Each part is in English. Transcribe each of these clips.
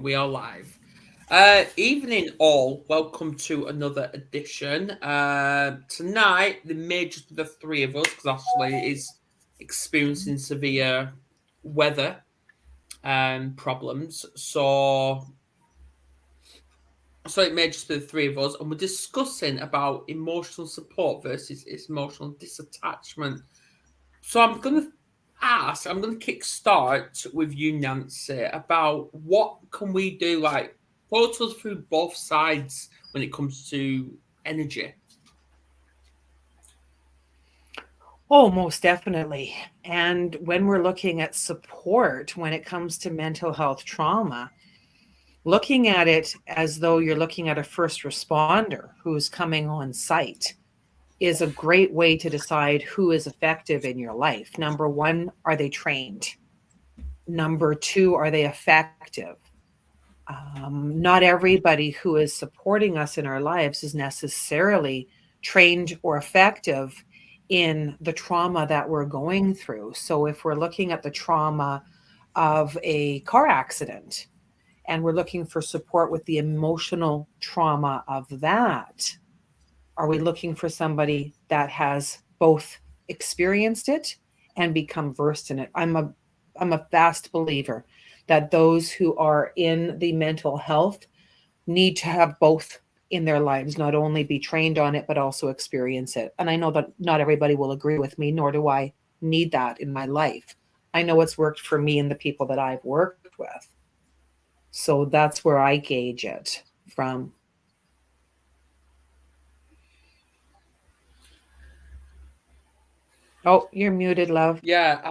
We are live. Evening, all. Welcome to another edition. Tonight, there may just be the three of us because Ashley is experiencing severe weather problems. So it may just be the three of us, and we're discussing about emotional support versus emotional disattachment. So I'm going to kick start with you, Nancy, about what can we do, like, talk to us through both sides when it comes to energy. Oh, most definitely. And when we're looking at support when it comes to mental health trauma, looking at it as though you're looking at a first responder who's coming on site is a great way to decide who is effective in your life. Number one, are they trained? Number two, are they effective? Not everybody who is supporting us in our lives is necessarily trained or effective in the trauma that we're going through. So, if we're looking at the trauma of a car accident and we're looking for support with the emotional trauma of that, are we looking for somebody that has both experienced it and become versed in it? I'm a fast believer that those who are in the mental health need to have both in their lives, not only be trained on it, but also experience it. And I know that not everybody will agree with me, nor do I need that in my life. I know it's worked for me and the people that I've worked with. So that's where I gauge it from. Oh, you're muted, love. Yeah.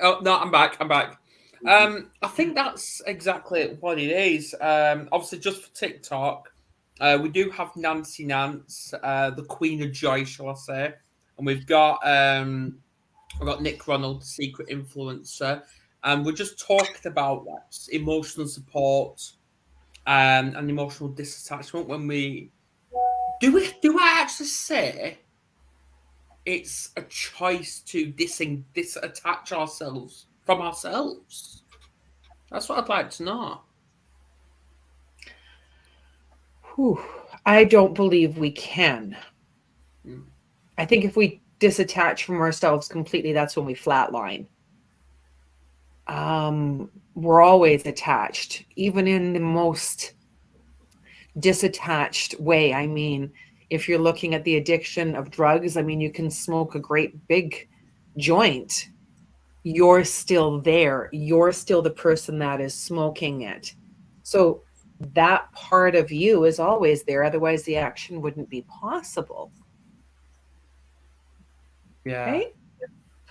Oh no, I'm back. I'm back. I think that's exactly what it is. Obviously, just for TikTok, we do have Nancy Nance, the Queen of Joy, shall I say, and we've got Nick Ronald, the secret influencer, and we're just talking about emotional support and emotional disattachment. When we actually say it's a choice to disattach ourselves from ourselves? That's what I'd like to know. Whew. I don't believe we can. Mm. I think if we disattach from ourselves completely, that's when we flatline. We're always attached, even in the most disattached way. I mean, if you're looking at the addiction of drugs, I mean, you can smoke a great big joint. You're still there. You're still the person that is smoking it. So that part of you is always there. Otherwise, the action wouldn't be possible. Yeah.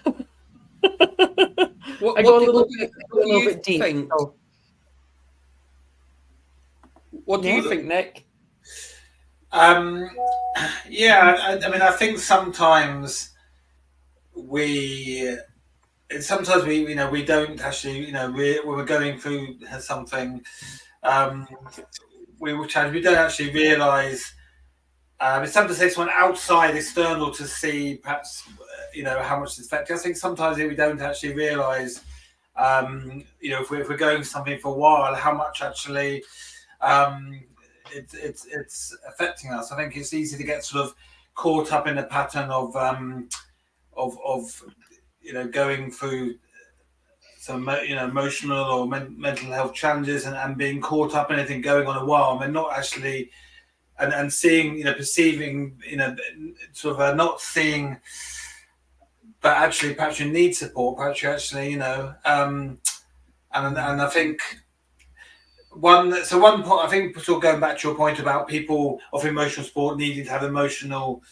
Okay. What I go what a do, little what do you bit, I what go a do little you bit deep. think? So What do yeah. you think, Nick? Um, yeah, I mean, I think we, sometimes we don't actually, when we're going through something, um, we don't actually realise. It's sometimes takes someone outside, external, to see perhaps, how much it's affecting. I think sometimes we don't actually realise, if we're going something for a while, how much actually um, it's affecting us. I think it's easy to get sort of caught up in a pattern of going through some emotional or mental health challenges, and being caught up in anything going on a while, and we're not actually and seeing, perceiving, sort of not seeing, but actually perhaps you need support, perhaps you actually, and I think one point, I think, sort of going back to your point about people of emotional support needing to have emotional,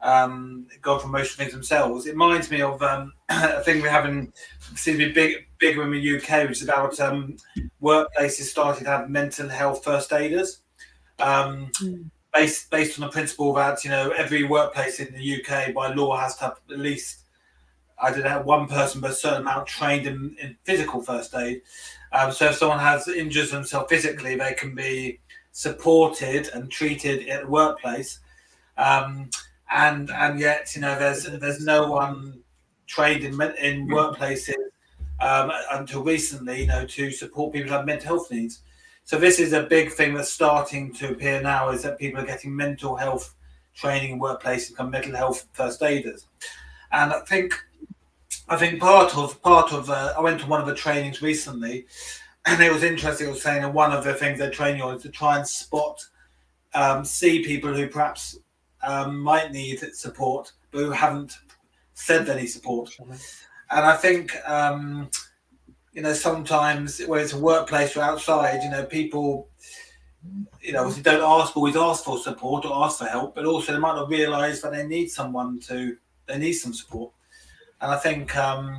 go for emotional things themselves. It reminds me of a thing we have seems to be bigger in the UK, which is about workplaces starting to have mental health first aiders. Um, Mm. based on the principle that every workplace in the UK by law has to have at least, I don't know, one person but a certain amount trained in physical first aid. So if someone has injures themselves physically, they can be supported and treated at the workplace. Um, and yet, there's no one trained in workplaces until recently, to support people who have mental health needs. So this is a big thing that's starting to appear now, is that people are getting mental health training in workplace and become mental health first aiders. And I think part of I went to one of the trainings recently, and it was interesting. It was saying that one of the things they're training on is to try and see people who perhaps might need support, but who haven't said they need support. And I think sometimes when it's a workplace or outside, people obviously don't always ask for support or ask for help, but also they might not realise that they need some support. And I think that's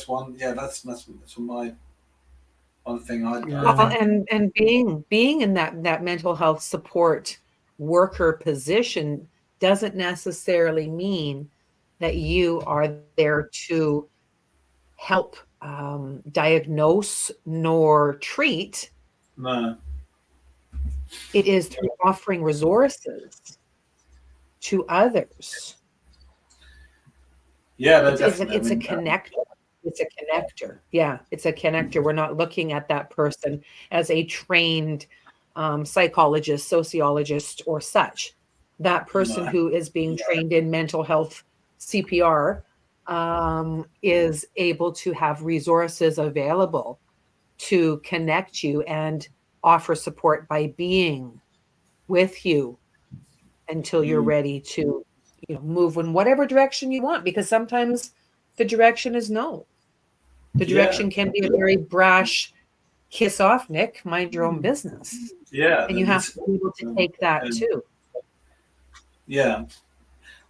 one. Yeah, that's my one thing I and being in that mental health support worker position doesn't necessarily mean that you are there to help diagnose nor treat. No. It is through offering resources to others. Yeah, it's a connector. It's a connector. Yeah, it's a connector. We're not looking at that person as a trained psychologist, sociologist, or such. That person who is being trained in mental health CPR is able to have resources available to connect you and offer support by being with you until you're ready to move in whatever direction you want, because sometimes the direction is no. The direction can be a very brash kiss off, Nick, mind your own business. Yeah. And you have to be able to take that too. Yeah.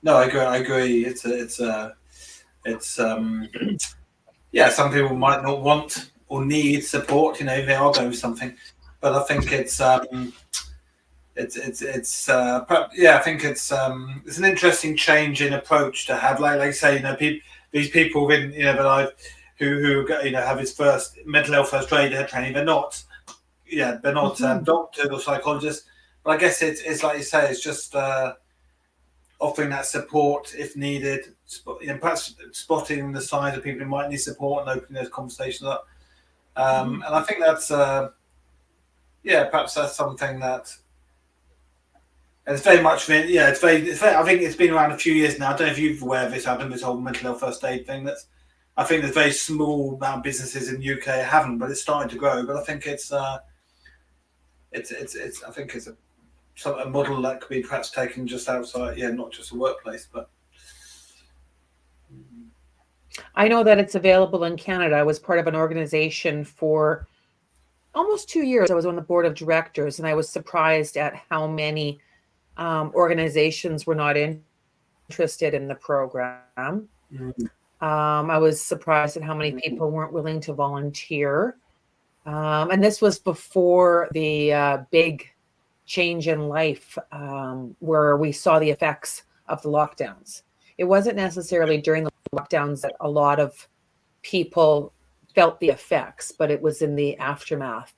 No, I agree. It's some people might not want or need support, if they are going with something. But I think it's I think it's an interesting change in approach to have, like say, these people in that I've who have his first mental health first aider training. They're not doctors or psychologists, but I guess it's like you say, it's just offering that support if needed, perhaps spotting the signs of people who might need support and opening those conversations up. And I think that's perhaps that's something that. And it's very much, it's very. I think it's been around a few years now. I don't know if you're aware of this, Adam, this whole mental health first aid thing. I think there's very small amount of businesses in the UK haven't, but it's starting to grow. But I think it's a model that could be perhaps taken just outside, not just a workplace, but. I know that it's available in Canada. I was part of an organization for almost 2 years. I was on the board of directors, and I was surprised at how many organizations were not interested in the program. I was surprised at how many people weren't willing to volunteer. And this was before the big change in life where we saw the effects of the lockdowns. It wasn't necessarily during the lockdowns that a lot of people felt the effects, but it was in the aftermath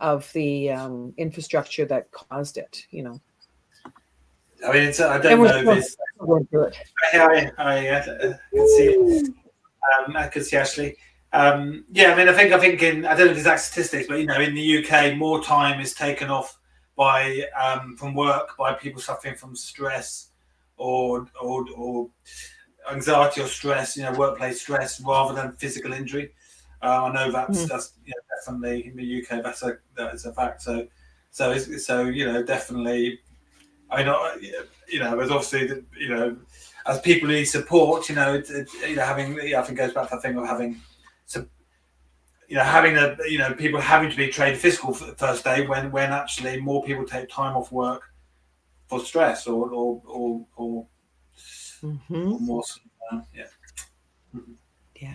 of the infrastructure that caused it, I mean, I don't know if it's. I can see it. I can see Ashley. I mean, I think I don't know the exact statistics, but in the UK, more time is taken off from work by people suffering from stress or anxiety or stress, workplace stress, rather than physical injury. I know that's definitely in the UK. That is a fact. So definitely. I mean, there's obviously, as people need support, having, I think it goes back to the thing of having, people having to be trained physical first aid when actually more people take time off work for stress or more. Yeah.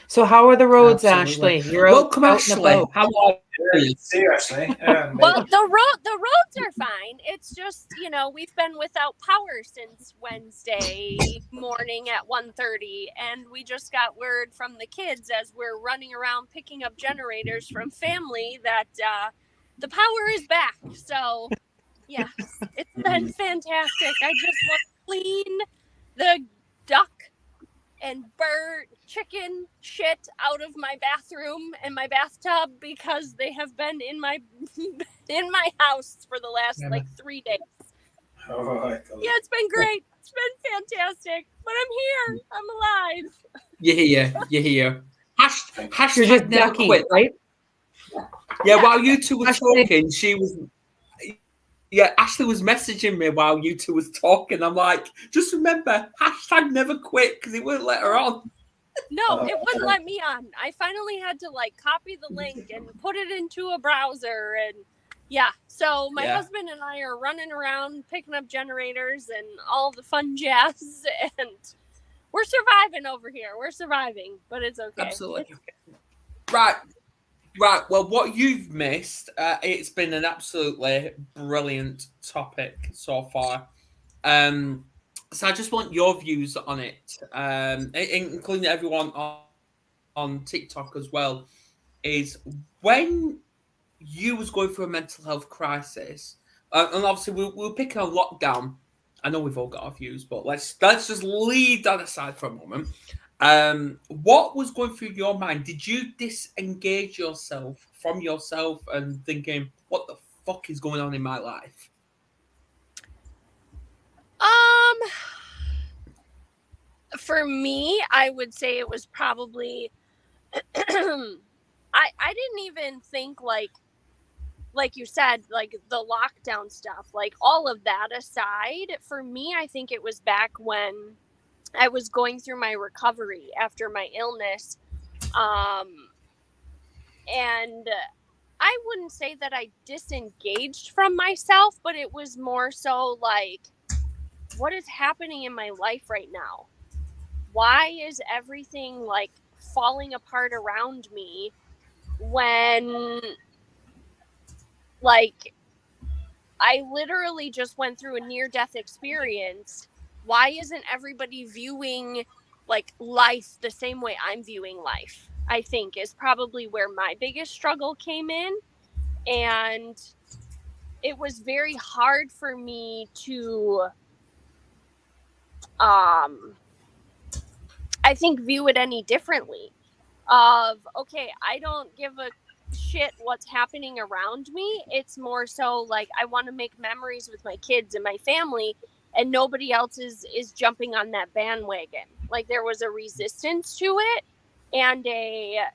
So how are the roads, Absolutely. Ashley? You're welcome, out Ashley. How are you? See you, Ashley. Well, the roads are fine. It's just, we've been without power since Wednesday morning at 1:30, and we just got word from the kids as we're running around picking up generators from family that the power is back. So, yes, it's been fantastic. I just want to clean chicken shit out of my bathroom and my bathtub because they have been in my house for the last like 3 days. All right. Yeah, it's been great. It's been fantastic. But I'm here. I'm alive. You hear. You're Hashtag just never ducky, quit. right? Yeah, while you two were Hashtag- talking, she was. Yeah, Ashley was messaging me while you two was talking. I'm like, just remember, hashtag never quit because it won't let her on. No, it wouldn't let me on. I finally had to like copy the link and put it into a browser, and yeah. So my husband and I are running around picking up generators and all the fun jazz, and we're surviving over here. We're surviving, but it's okay. Absolutely. Right. Well, what you've missed, it's been an absolutely brilliant topic so far. So I just want your views on it, including everyone on TikTok as well, is when you was going through a mental health crisis, and obviously we're picking on lockdown. I know we've all got our views, but let's just leave that aside for a moment. What was going through your mind? Did you disengage yourself from yourself and thinking, what the fuck is going on in my life? For me, I would say it was probably I didn't even think like you said, like the lockdown stuff, like all of that aside, for me, I think it was back when I was going through my recovery after my illness. And I wouldn't say that I disengaged from myself, but it was more so like, what is happening in my life right now? Why is everything like falling apart around me when like I literally just went through a near-death experience? Why isn't everybody viewing like life the same way I'm viewing life? I think is probably where my biggest struggle came in. And it was very hard for me to I think view it any differently. Of okay, I don't give a shit what's happening around me. It's more so like I want to make memories with my kids and my family, and nobody else is jumping on that bandwagon. Like there was a resistance to it, and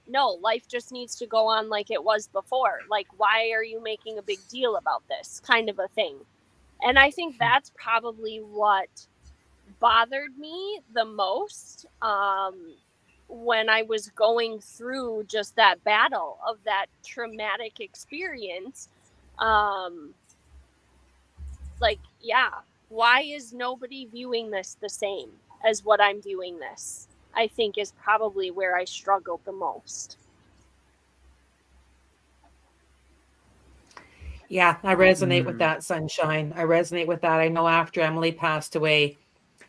no, life just needs to go on like it was before. Like, why are you making a big deal about this kind of a thing? And I think that's probably what bothered me the most when I was going through just that battle of that traumatic experience. Like, yeah, why is nobody viewing this the same as what I'm viewing this? I think is probably where I struggled the most. Yeah, I resonate with that, Sunshine. I resonate with that. I know after Emily passed away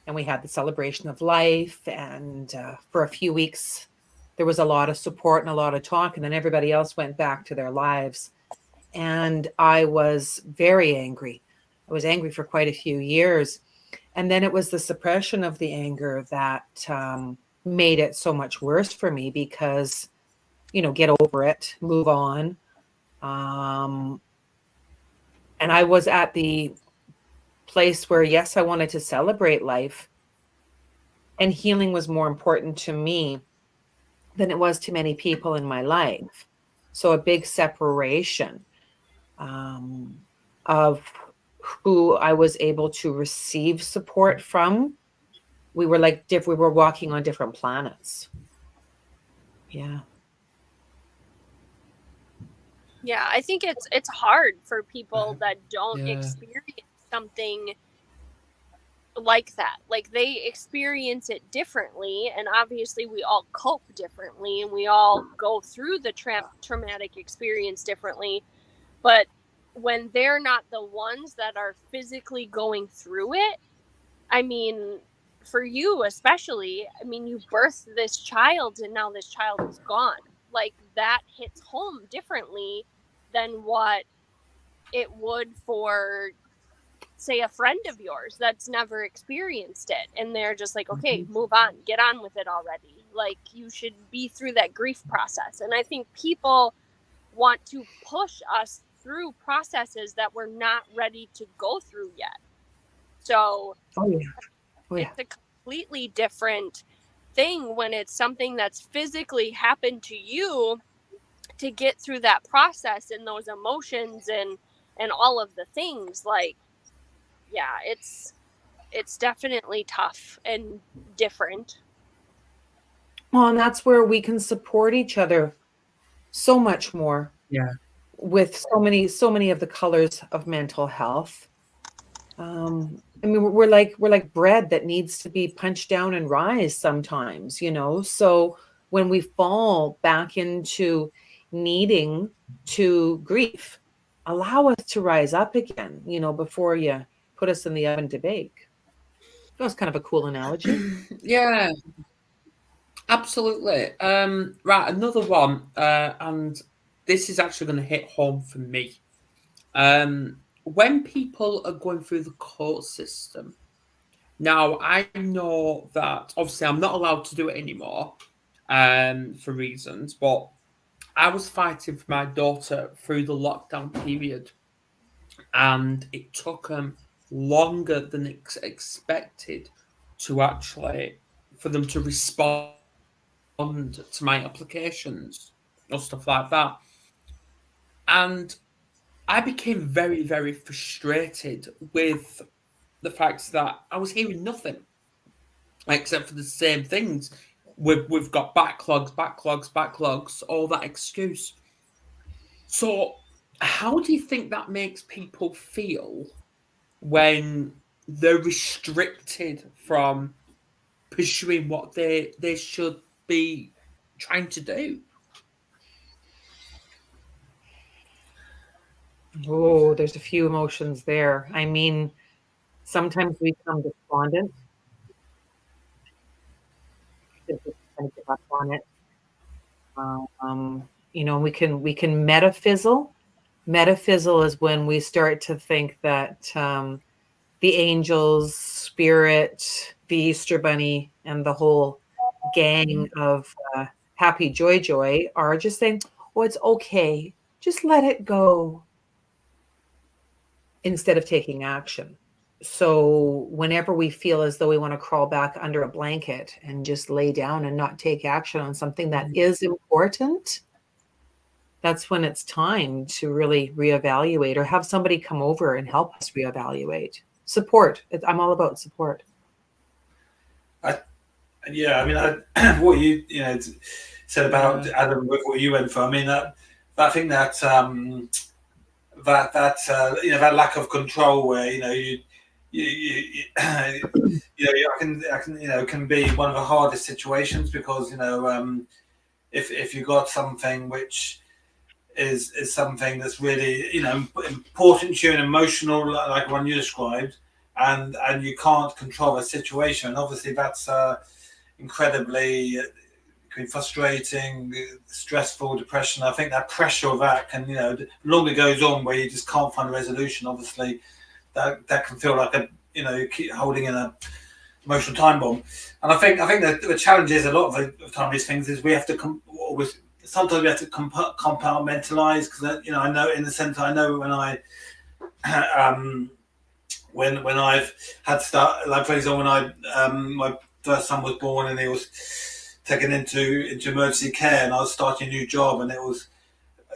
and we had the celebration of life, and for a few weeks, there was a lot of support and a lot of talk, and then everybody else went back to their lives. And I was very angry. I was angry for quite a few years. And then it was the suppression of the anger that made it so much worse for me because, get over it, move on. And I was at the place where, yes, I wanted to celebrate life, and healing was more important to me than it was to many people in my life. So a big separation of who I was able to receive support from. We were like we were walking on different planets. Yeah. Yeah, I think it's hard for people that don't experience something like that. Like they experience it differently, and obviously we all cope differently, and we all go through the traumatic experience differently. But when they're not the ones that are physically going through it, I mean, for you especially, I mean, you birthed this child and now this child is gone. Like that hits home differently than what it would for, say, a friend of yours that's never experienced it, and they're just like, okay, move on, get on with it already. Like, you should be through that grief process. And I think people want to push us through processes that we're not ready to go through yet. So it's a completely different thing when it's something that's physically happened to you, to get through that process and those emotions and all of the things. Like, yeah, it's definitely tough and different. Well, and that's where we can support each other so much more. Yeah. With so many of the colors of mental health. I mean, we're like bread that needs to be punched down and rise sometimes, you know. So when we fall back into needing to grief, allow us to rise up again, you know, before you put us in the oven to bake. That was kind of a cool analogy. Yeah, absolutely. Right, another one, and this is actually going to hit home for me. When people are going through the court system, now I know that obviously I'm not allowed to do it anymore, for reasons, but I was fighting for my daughter through the lockdown period, and it took them longer than expected to actually for them to respond to my applications or stuff like that. And I became very, very frustrated with the fact that I was hearing nothing except for the same things. We've got backlogs, all that excuse. So, how do you think that makes people feel when they're restricted from pursuing what they should be trying to do? Oh, there's a few emotions there. I mean, sometimes we become despondent. Just kind of give up on it. You know, we can metaphysal. Metaphysal is when we start to think that the angels, spirit, the Easter Bunny, and the whole gang of happy joy are just saying, "Oh, it's okay. Just let it go," instead of taking action. So whenever we feel as though we want to crawl back under a blanket and just lay down and not take action on something that is important, that's when it's time to really reevaluate or have somebody come over and help us reevaluate. Support. I'm all about support. Yeah, I mean, what you said about Adam with what you went for. I mean, I think that that lack of control, where I can be one of the hardest situations, because if you got something which is something that's really important to you and emotional, like one you described, and you can't control the situation. Obviously, that's incredibly frustrating, stressful, depression. I think that pressure of that can, the longer it goes on, where you just can't find a resolution, obviously that can feel like you keep holding in a emotional time bomb. And I think that the challenge is, a lot of the time these things is we have to sometimes we have to compartmentalize, because I know, in the sense, I know when I when I've had to start, like for example, when my first son was born and he was taken into emergency care, and I was starting a new job, and it was,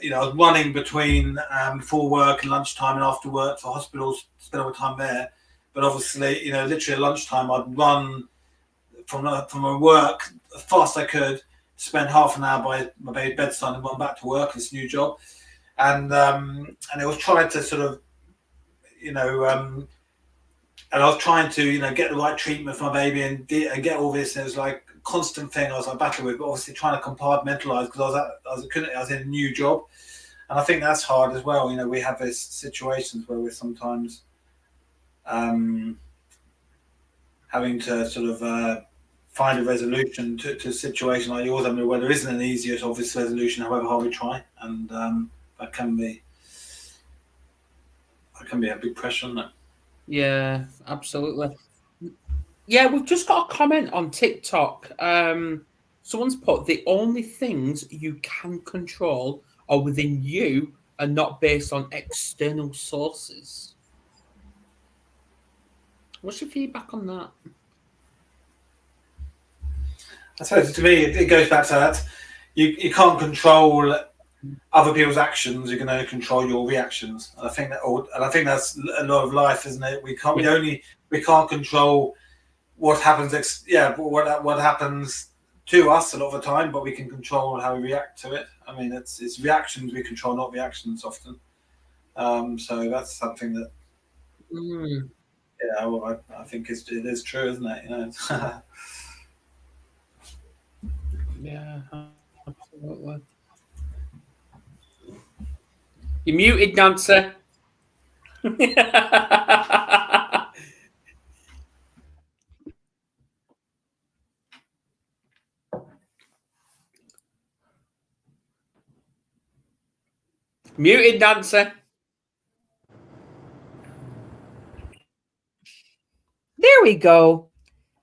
I was running between before work and lunchtime and after work for hospitals, spend all the time there. But obviously, literally at lunchtime, I'd run from my work as fast as I could, spend half an hour by my baby's bedside, and run back to work, this new job. And it was trying to sort of, and I was trying to, get the right treatment for my baby and get all this. And it was like a constant thing I was like battling with, but obviously trying to compartmentalize, because I was in a new job. And I think that's hard as well. We have these situations where we're sometimes having to sort of find a resolution to a situation like yours. I mean, where there isn't an easier obvious resolution, however hard we try. And that can be a big pressure, isn't it? Yeah, absolutely. Yeah, we've just got a comment on TikTok. Someone's put the only things you can control are within you and not based on external sources. What's your feedback on that? I suppose to me it goes back to that. You can't control other people's actions. You can only control your reactions. And I think that's a lot of life, isn't it? We can't control what happens. What happens to us a lot of the time, but we can control how we react to it. I mean, it's reactions we control, not reactions often. So that's something that. Yeah, well, I think it is true, isn't it? You know. Yeah, absolutely. You're muted, Nancy. Muted, Nancy. There we go.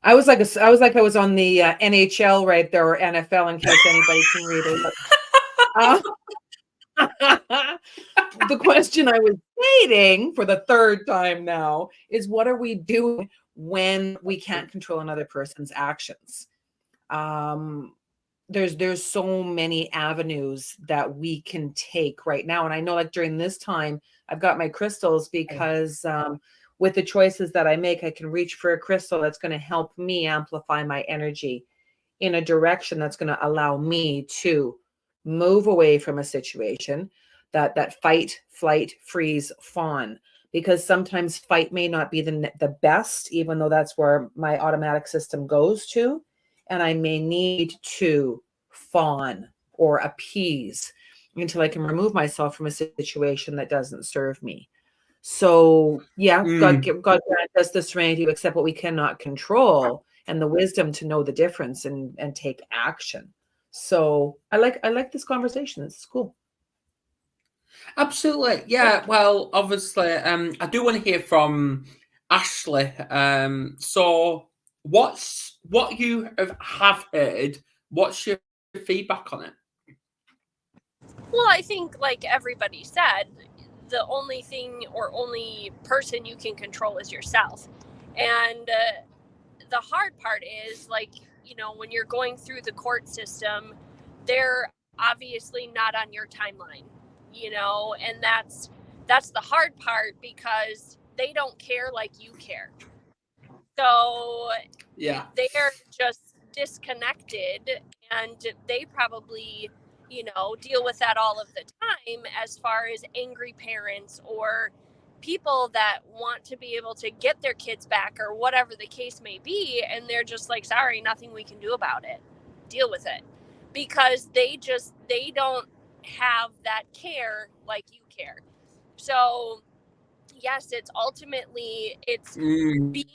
I was like I was on the NHL right there, or NFL, in case anybody can read it. The question I was stating for the third time now is, what are we doing when we can't control another person's actions? There's so many avenues that we can take right now. And I know, like, during this time, I've got my crystals because with the choices that I make, I can reach for a crystal that's going to help me amplify my energy in a direction that's going to allow me to move away from a situation, that fight, flight, freeze, fawn. Because sometimes fight may not be the best, even though that's where my automatic system goes to. And I may need to fawn or appease until I can remove myself from a situation that doesn't serve me. So, yeah, God grant us the serenity to accept what we cannot control and the wisdom to know the difference and take action. So I like this conversation. It's cool. Absolutely. Yeah. Well, obviously, I do want to hear from Ashley. So what you have heard, what's your feedback on it? Well, I think, like everybody said, the only thing or only person you can control is yourself. And the hard part is, like, you know, when you're going through the court system, they're obviously not on your timeline, you know, and that's the hard part, because they don't care like you care. So yeah, they're just disconnected, and they probably, you know, deal with that all of the time, as far as angry parents or people that want to be able to get their kids back or whatever the case may be, and they're just like, sorry, nothing we can do about it. Deal with it. Because they don't have that care like you care. So yes, it's ultimately being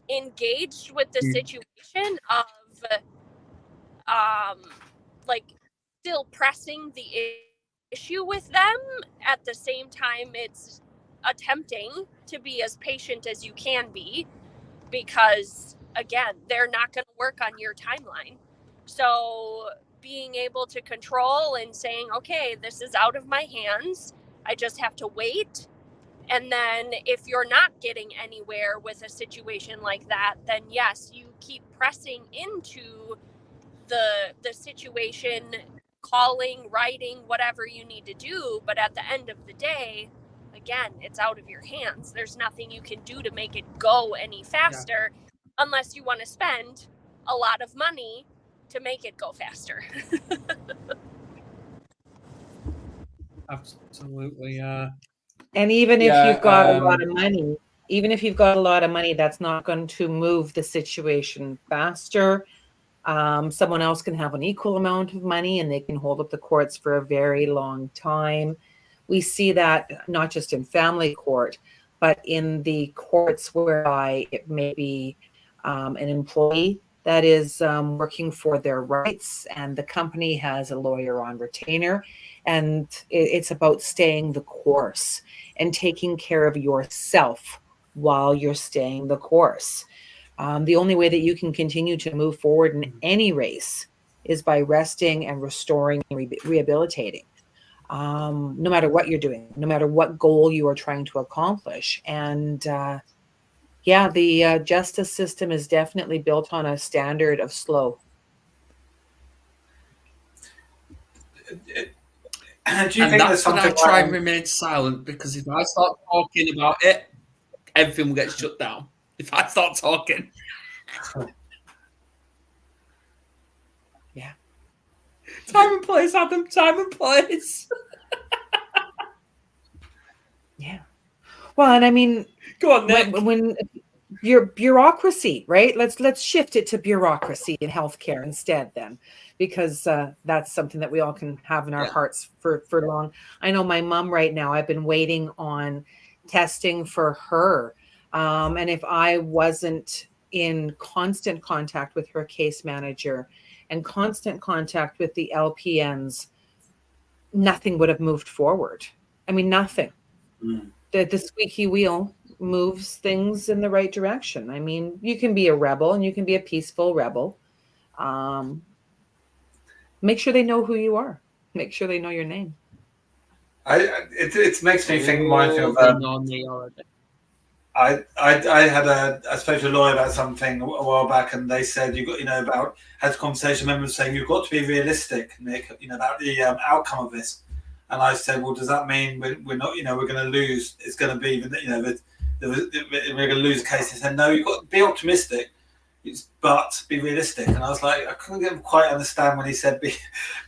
engaged with the situation of like still pressing the issue with them. At the same time, it's attempting to be as patient as you can be, because again, they're not going to work on your timeline. So being able to control and saying, okay, this is out of my hands, I just have to wait. And then if you're not getting anywhere with a situation like that, then yes, you keep pressing into the situation, calling, writing, whatever you need to do. But at the end of the day, again, it's out of your hands. There's nothing you can do to make it go any faster, unless you want to spend a lot of money to make it go faster. Absolutely. And even if you've got a lot of money, that's not going to move the situation faster. Someone else can have an equal amount of money and they can hold up the courts for a very long time. We see that not just in family court, but in the courts whereby it may be an employee that is working for their rights, and the company has a lawyer on retainer, and it's about staying the course and taking care of yourself while you're staying the course. The only way that you can continue to move forward in any race is by resting and restoring and rehabilitating. No matter what you're doing, no matter what goal you are trying to accomplish. And the justice system is definitely built on a standard of slow. Do you And think there's that's when I something try like and remain silent, because if I start talking about it, everything will get shut down. If I start talking. Yeah. Time and place, Adam. Time and place. Yeah. Well, and I mean, Go on, Nick. when your bureaucracy, right? Let's shift it to bureaucracy in healthcare instead, then, because that's something that we all can have in our hearts for long. I know my mom right now. I've been waiting on testing for her, and if I wasn't in constant contact with her case manager and constant contact with the LPNs, nothing would have moved forward. I mean, nothing. The squeaky wheel moves things in the right direction. I mean, you can be a rebel and you can be a peaceful rebel. Make sure they know who you are. Make sure they know your name. It makes me think mindful of I spoke to a lawyer about something a while back, and they said had a conversation with members saying you've got to be realistic, Nick, about the outcome of this. And I said, well, does that mean we're not, we're going to lose? It's going to be, we're going to lose a case. He said, no, you've got to be optimistic, but be realistic. And I was like, I couldn't quite understand when he said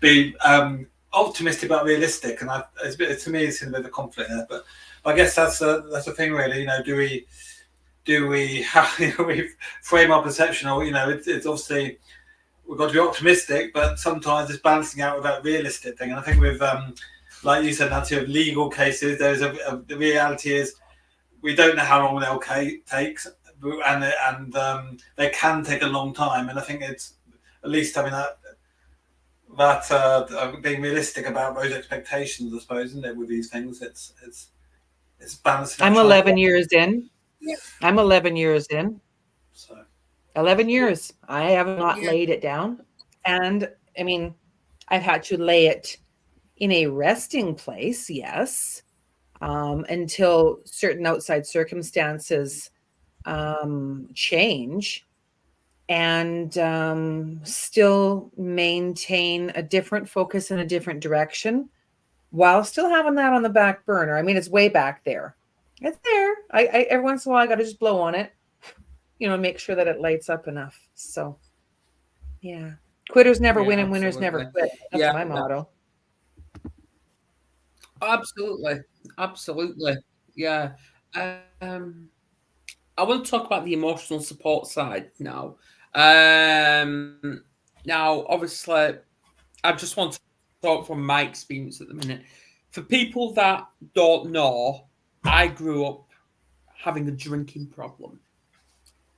be optimistic but realistic. And to me, it's in a bit of a conflict there. But I guess that's the thing, really. Do we frame our perception, or it's obviously we've got to be optimistic, but sometimes it's balancing out with that realistic thing. And I think with like you said, Nancy, of legal cases, the reality is we don't know how long they'll takes, and they can take a long time. And I think it's at least having that being realistic about those expectations, I suppose, isn't it? With these things, it's balancing. I'm 11 years in. Yeah. I'm 11 years in. So 11 years. I have not laid it down, and I mean, I've had to lay it in a resting place, yes, until certain outside circumstances change, and still maintain a different focus in a different direction while still having that on the back burner. I mean, it's way back there. It's there. I every once in a while I got to just blow on it, make sure that it lights up enough. So, yeah, quitters never win and winners never quit. That's my motto. Absolutely. Yeah. I want to talk about the emotional support side now. Now, obviously, I just want to talk from my experience at the minute. For people that don't know, I grew up having a drinking problem.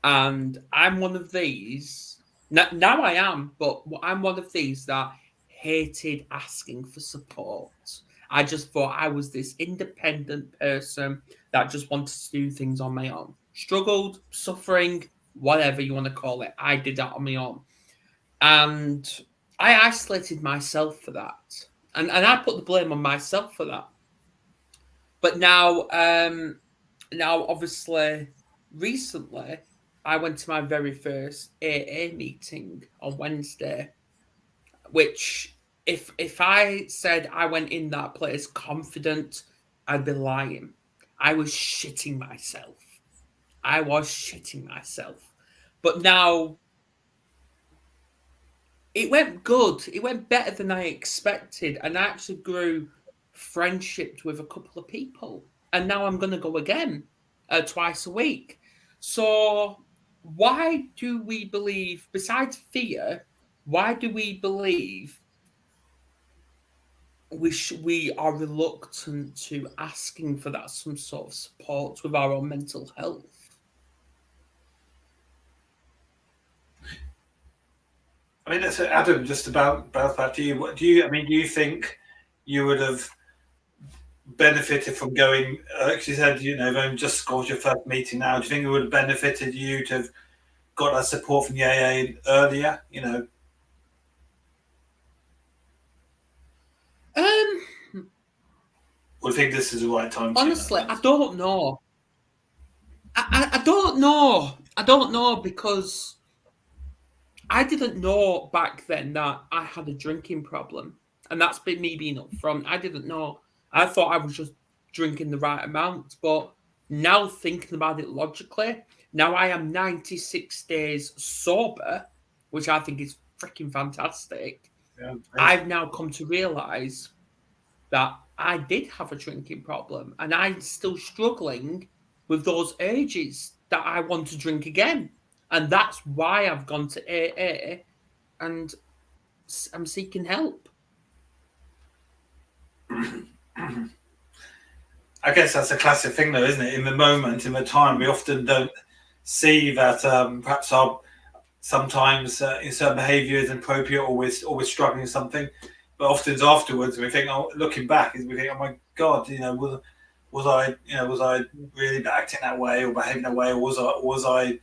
And I'm one of these. Now I am, but I'm one of these that hated asking for support. I just thought I was this independent person that just wanted to do things on my own. Struggled, suffering, whatever you want to call it. I did that on my own. And I isolated myself for that. And I put the blame on myself for that. But now obviously, recently, I went to my very first AA meeting on Wednesday, which if I said I went in that place confident, I'd be lying. I was shitting myself. But now it went good. It went better than I expected. And I actually grew friendships with a couple of people. And now I'm going to go again twice a week. So why do we believe, besides fear, why do we believe we are reluctant to asking for that some sort of support with our own mental health? I mean, that's Adam. Just about that. Do you think you would have benefited from going? Like you said, you've only just scored your first meeting now. Do you think it would have benefited you to have got that support from the AA earlier? Or do you think this is the right time? Honestly, I don't know. I don't know. I don't know because I didn't know back then that I had a drinking problem. And that's been me being upfront. I didn't know. I thought I was just drinking the right amount. But now thinking about it logically, now I am 96 days sober, which I think is freaking fantastic. Yeah, I've now come to realise that I did have a drinking problem and I'm still struggling with those urges that I want to drink again. And that's why I've gone to AA and I'm seeking help. I guess that's a classic thing, though, isn't it? In the moment, in the time, we often don't see that perhaps our sometimes in certain behaviour is inappropriate, or we're struggling with something. But often afterwards, we think, oh, looking back, we think, oh my God, was I really acting that way or behaving that way, or was I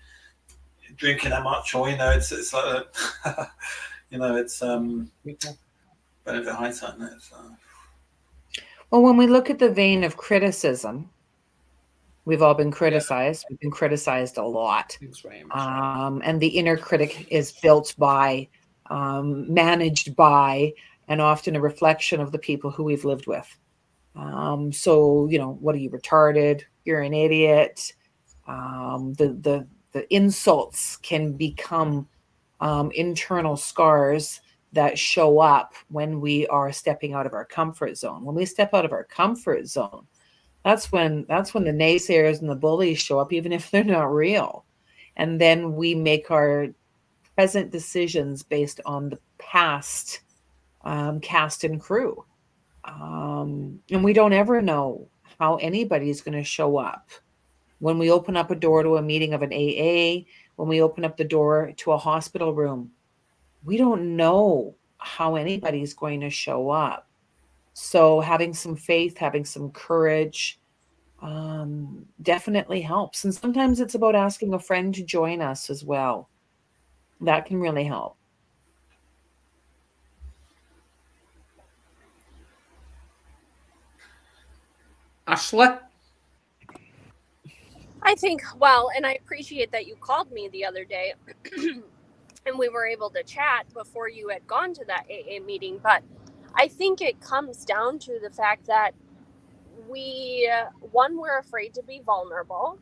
drinking that much, or it's like it's benefit of hindsight, isn't it? So. Well, when we look at the vein of criticism, we've all been criticized. We've been criticized a lot. Thanks very much. And the inner critic is built by, managed by, and often a reflection of the people who we've lived with. So, what are you, retarded? You're an idiot. The insults can become internal scars that show up when we are stepping out of our comfort zone. When we step out of our comfort zone, that's when the naysayers and the bullies show up, even if they're not real. And then we make our present decisions based on the past cast and crew. And we don't ever know how anybody's going to show up. When we open up a door to a meeting of an AA, when we open up the door to a hospital room, we don't know how anybody's going to show up. So having some faith, having some courage, definitely helps. And sometimes it's about asking a friend to join us as well. That can really help. Ashley? I think, well, and I appreciate that you called me the other day and we were able to chat before you had gone to that AA meeting. But I think it comes down to the fact that we're afraid to be vulnerable.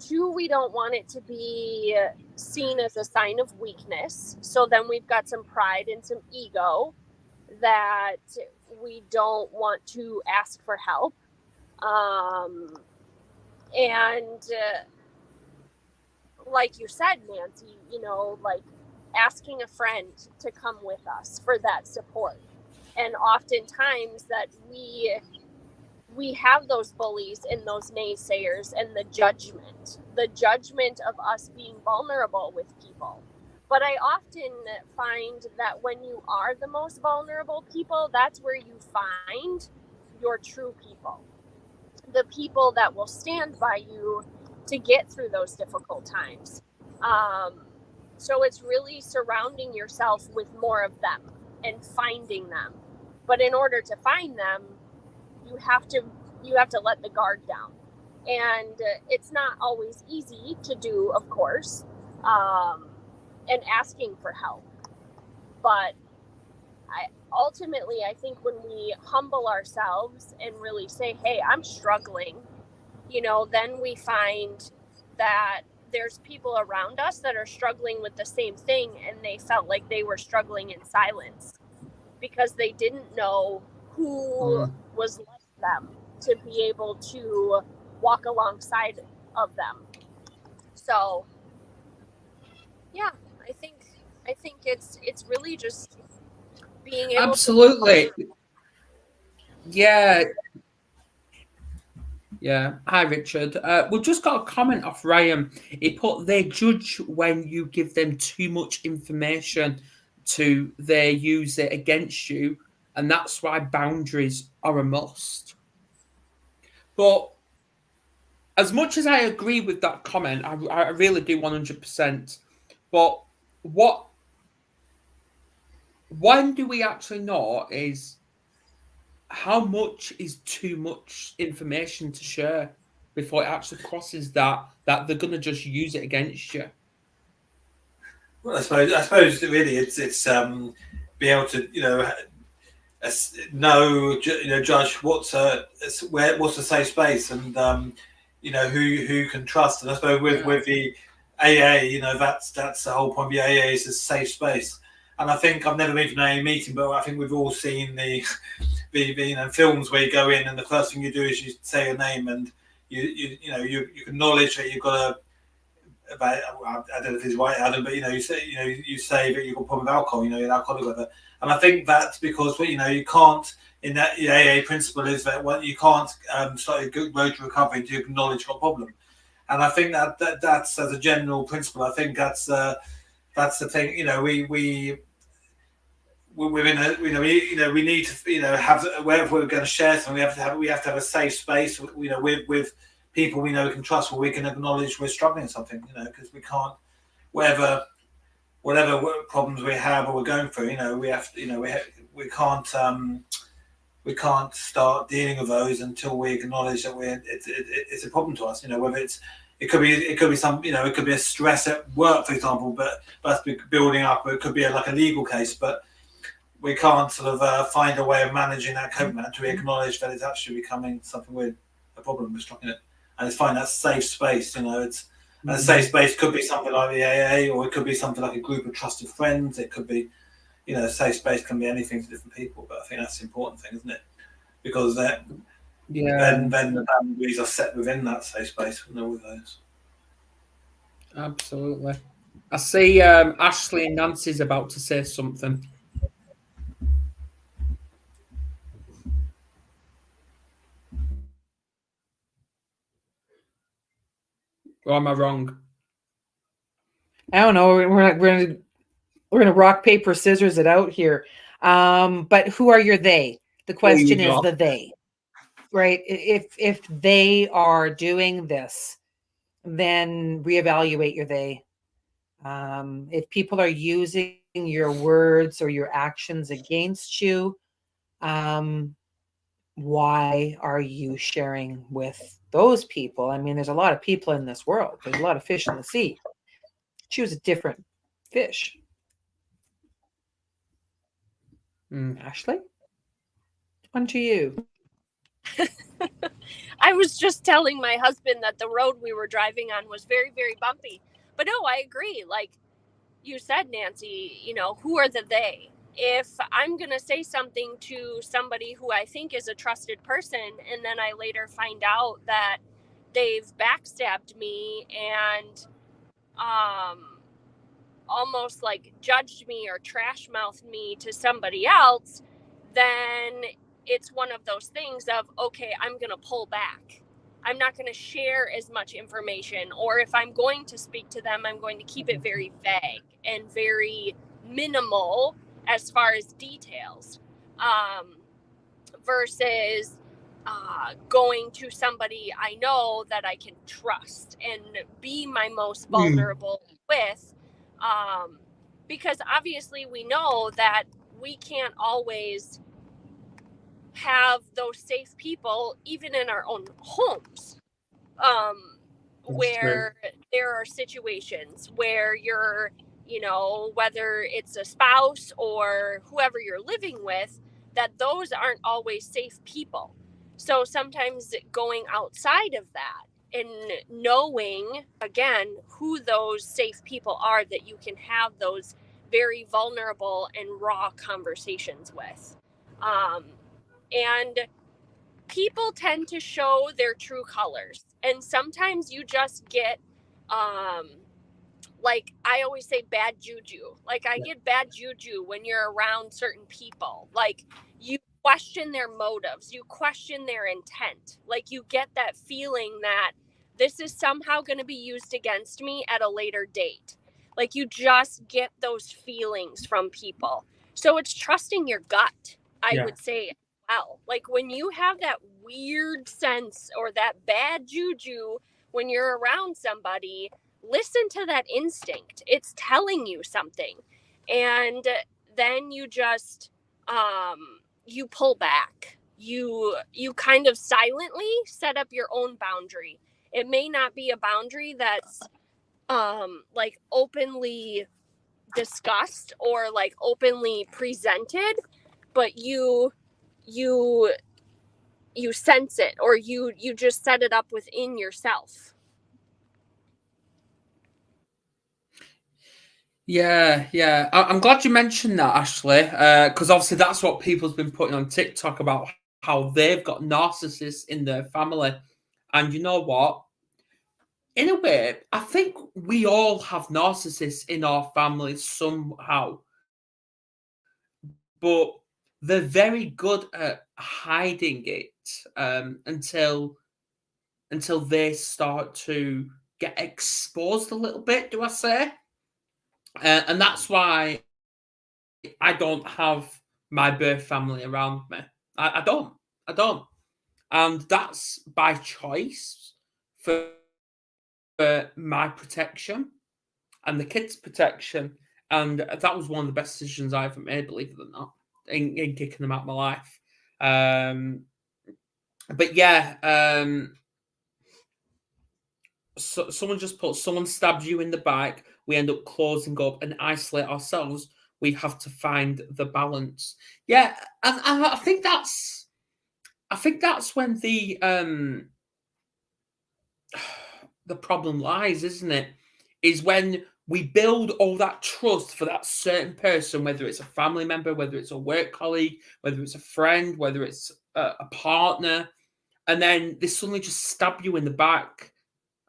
2, we don't want it to be seen as a sign of weakness. So then we've got some pride and some ego that we don't want to ask for help. Like you said, Nancy, like asking a friend to come with us for that support. And oftentimes that we have those bullies and those naysayers and the judgment of us being vulnerable with people. But I often find that when you are the most vulnerable people, that's where you find your true people. The people that will stand by you to get through those difficult times. So it's really surrounding yourself with more of them and finding them. But in order to find them, you have to let the guard down. And it's not always easy to do, of course, and asking for help. But ultimately, I think when we humble ourselves and really say, hey, I'm struggling, then we find that there's people around us that are struggling with the same thing, and they felt like they were struggling in silence because they didn't know who was like them to be able to walk alongside of them. So, yeah, I think it's really just being able absolutely to... Yeah. Hi, Richard. We've just got a comment off Ryan. He put, they judge when you give them too much information they use it against you, and that's why boundaries are a must. But as much as I agree with that comment, I really do 100%. But when do we actually know is how much is too much information to share before it actually crosses that they're going to just use it against you? Well, I suppose really it's be able to judge what's a safe space, and who can trust. And I suppose with the AA, that's the whole point of the AA is a safe space. And I think I've never been to an AA meeting, but I think we've all seen the films where you go in and the first thing you do is you say your name and you acknowledge that you've got a I don't know if it's right, Adam, but you say that you've got a problem with alcohol, you're an alcoholic with it. And I think that's because you can't, in that AA principle is that you can't start a good road to recovery until you acknowledge you've got a problem. And I think that's as a general principle. I think that's the thing. We need to have, wherever we're going to share something, we have to have a safe space with people we know we can trust, where we can acknowledge we're struggling with something, because we can't, whatever problems we have or we're going through, we can't start dealing with those until we acknowledge that it's a problem to us. Whether it could be some, it could be a stress at work, for example, but that's building up. Or it could be like a legal case, but we can't sort of find a way of managing that coping until we acknowledge that it's actually becoming something we're a problem. We're struggling it. And it's find that safe space, and a safe space could be something like the AA, or it could be something like a group of trusted friends. It could be, a safe space can be anything to different people. But I think that's the important thing, isn't it? Because then the boundaries are set within that safe space. With those. Absolutely. I see Ashley and Nancy's about to say something. Or am I wrong? I don't know. We're gonna rock, paper, scissors it out here. But who are your they? The question is the they, right? If they are doing this, then reevaluate your they. If people are using your words or your actions against you, why are you sharing with those people? I mean, there's a lot of people in this world. There's a lot of fish in the sea. Choose a different fish. Ashley, on to you. I was just telling my husband that the road we were driving on was very, very bumpy. But no, I agree. Like you said, Nancy, who are the they? If I'm going to say something to somebody who I think is a trusted person, and then I later find out that they've backstabbed me and almost like judged me or trash mouthed me to somebody else, then it's one of those things of, okay, I'm going to pull back. I'm not going to share as much information, or if I'm going to speak to them, I'm going to keep it very vague and very minimal as far as details, versus going to somebody I know that I can trust and be my most vulnerable with, because obviously we know that we can't always have those safe people even in our own homes, where there are situations where you're, whether it's a spouse or whoever you're living with, that those aren't always safe people. So sometimes going outside of that and knowing, again, who those safe people are that you can have those very vulnerable and raw conversations with. And people tend to show their true colors. And sometimes you just get, like I always say, bad juju. Like I get bad juju when you're around certain people. Like you question their motives, you question their intent. Like you get that feeling that this is somehow going to be used against me at a later date. Like you just get those feelings from people. So it's trusting your gut, I would say. Well, like when you have that weird sense or that bad juju when you're around somebody, listen to that instinct. It's telling you something. And then you just, you pull back. you kind of silently set up your own boundary. It may not be a boundary that's like openly discussed or like openly presented, but you sense it, or you just set it up within yourself. Yeah. I'm glad you mentioned that, Ashley, because obviously that's what people's been putting on TikTok about how they've got narcissists in their family. And you know what? In a way, I think we all have narcissists in our families somehow, but they're very good at hiding it until they start to get exposed a little bit. Do I say? And that's why I don't have my birth family around me. I don't, and that's by choice for my protection and the kids' protection. And that was one of the best decisions I ever made, believe it or not, in kicking them out of my life. But yeah, so someone just put, someone stabs you in the back, we end up closing up and isolate ourselves. We have to find the balance. Yeah, and I think that's when the problem lies, isn't it? Is when we build all that trust for that certain person, whether it's a family member, whether it's a work colleague, whether it's a friend, whether it's a partner, and then they suddenly just stab you in the back.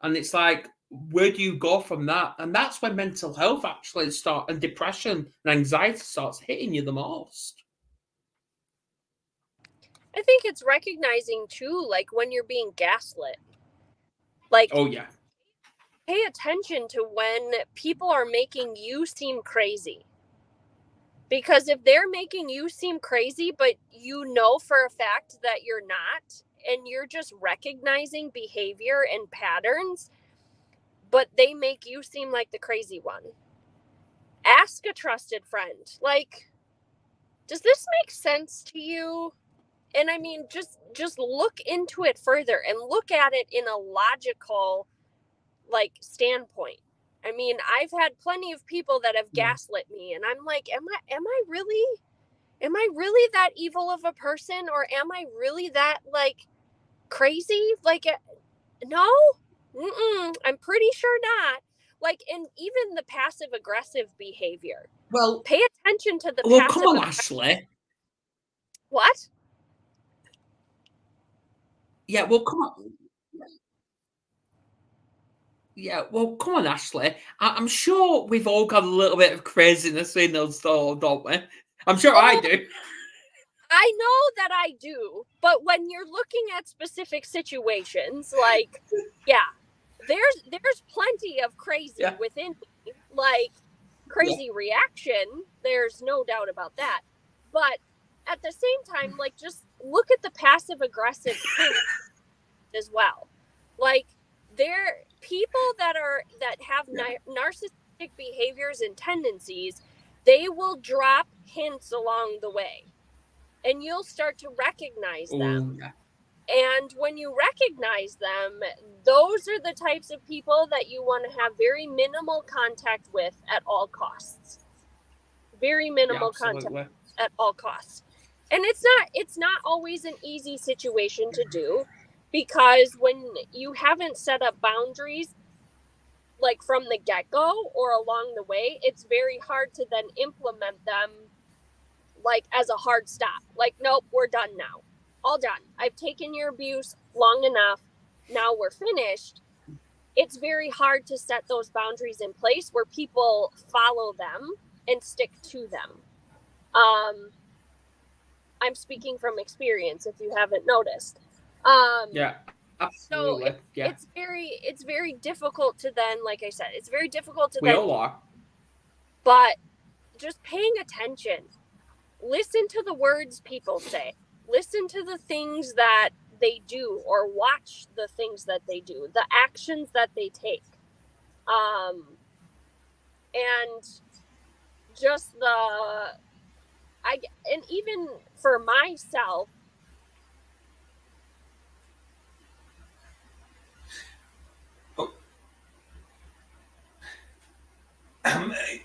And it's like, where do you go from that? And that's when mental health actually starts, and depression and anxiety starts hitting you the most. I think it's recognizing too, like when you're being gaslit. Like, oh yeah, pay attention to when people are making you seem crazy. Because if they're making you seem crazy, but you know for a fact that you're not, and you're just recognizing behavior and patterns, but they make you seem like the crazy one, ask a trusted friend, like, does this make sense to you? And I mean, just look into it further and look at it in a logical, like, standpoint. I mean, I've had plenty of people that have gaslit me, and I'm like, am I really that evil of a person, or am I really that, like, crazy? Like, no, I'm pretty sure not. Like, and even the passive aggressive behavior. well, pay attention to the well, come on, Ashley. What? Yeah, well, come on. Yeah, well, come on, Ashley. I'm sure we've all got a little bit of craziness in us, though, don't we? I'm sure I do. I know that I do, but when you're looking at specific situations, like, yeah, there's plenty of crazy within me, like crazy reaction. There's no doubt about that. But at the same time, like, just look at the passive aggressive as well. Like, there people that have narcissistic behaviors and tendencies, they will drop hints along the way, and you'll start to recognize them. And when you recognize them, those are the types of people that you want to have very minimal contact with at all costs. Very minimal contact at all costs. And it's not always an easy situation to do, because when you haven't set up boundaries, like from the get-go or along the way, it's very hard to then implement them, like, as a hard stop. Like, nope, we're done now. All done. I've taken your abuse long enough. Now we're finished. It's very hard to set those boundaries in place where people follow them and stick to them. I'm speaking from experience, if you haven't noticed. Yeah, absolutely. So it's very difficult to then, like I said, it's very difficult to we all are. But just paying attention. Listen to the words people say. Listen to the things that they do, or watch the things that they do, the actions that they take. And just and even for myself,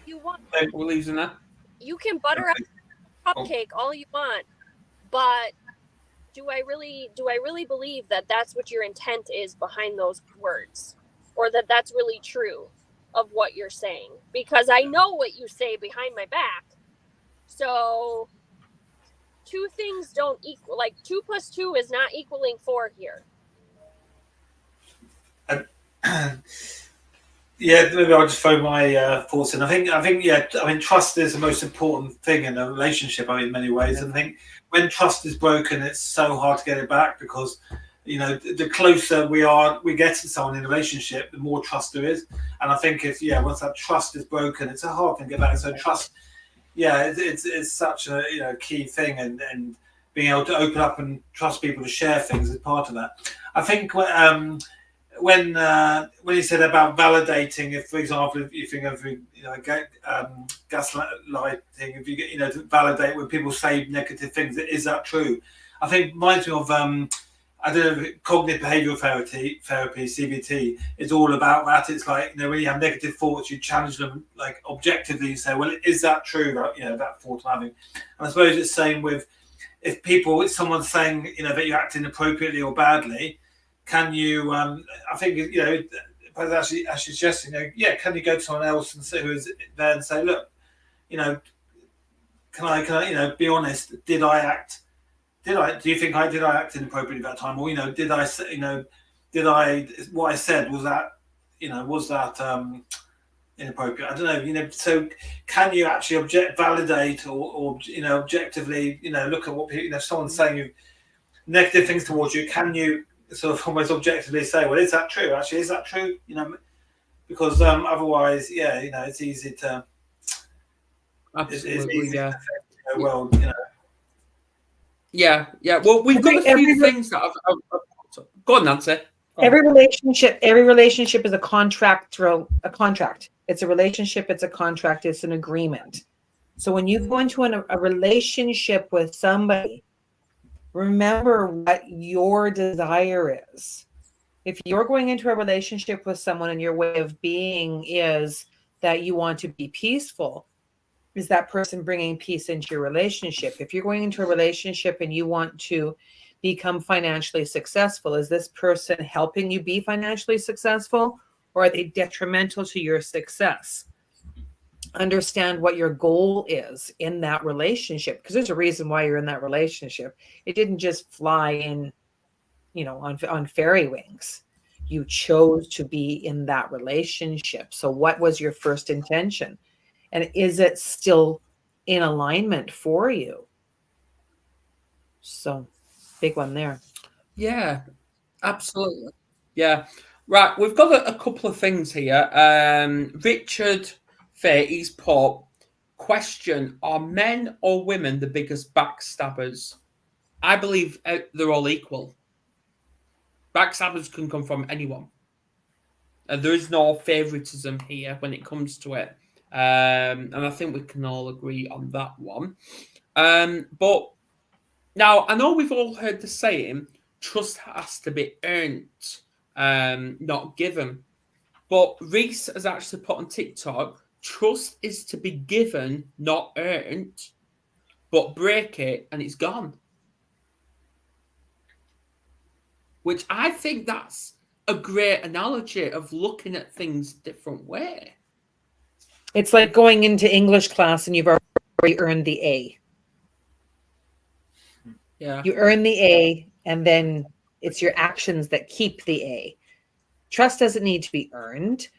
You want We're losing that. you can butter up a cupcake all you want, but do I really believe that that's what your intent is behind those words, or that that's really true of what you're saying? Because I know what you say behind my back. So two things don't equal, like 2 + 2 is not equaling 4 here. Yeah, maybe I'll just throw my thoughts in. I think, yeah. I mean, trust is the most important thing in a relationship. I mean, in many ways, and I think when trust is broken, it's so hard to get it back because, the closer we get to someone in a relationship, the more trust there is. And I think once that trust is broken, it's a hard thing to get back. So trust, it's such a key thing, and being able to open up and trust people to share things is part of that. I think when you said about validating, if, for example, if you think of gaslighting, if you get to validate when people say negative things, is that true? I think reminds me of I don't know, cognitive behavioral therapy, CBT, is all about that. It's like, when you have negative thoughts, you challenge them like objectively. You say, well, is that true? That thought I'm having. And I suppose it's the same with if someone's saying, that you act inappropriately or badly. Can you? I think but actually suggesting, can you go to someone else and say who is there and say, look, can I, be honest? Do you think I act inappropriately at that time, or did I say, what I said was that, inappropriate? I don't know, So can you actually validate or objectively, look at what people, if someone's saying negative things towards you, can you sort of almost objectively say, well, is that true? Actually, is that true? Because otherwise, it's easy to. Absolutely, it's easy yeah. To, well, Yeah. Well, we've got a few things that I've go on, Nancy. Every relationship is a contract. It's a relationship. It's a contract. It's an agreement. So when you go into a relationship with somebody, remember what your desire is. If you're going into a relationship with someone and your way of being is that you want to be peaceful, is that person bringing peace into your relationship? If you're going into a relationship and you want to become financially successful, is this person helping you be financially successful, or are they detrimental to your success? Understand what your goal is in that relationship, because there's a reason why you're in that relationship. It didn't just fly in, on fairy wings. You chose to be in that relationship. So what was your first intention? And is it still in alignment for you? So big one there. Yeah, absolutely. Yeah. Right. We've got a couple of things here. Richard Fair, he's put, question, are men or women the biggest backstabbers? I believe they're all equal. Backstabbers can come from anyone. There is no favoritism here when it comes to it. And I think we can all agree on that one. But now, I know we've all heard the saying, trust has to be earned, not given. But Reese has actually put on TikTok, trust is to be given, not earned, but break it and it's gone. Which I think that's a great analogy of looking at things a different way. It's like going into English class and you've already earned the A. Yeah. You earn the A, and then it's your actions that keep the A. Trust doesn't need to be earned.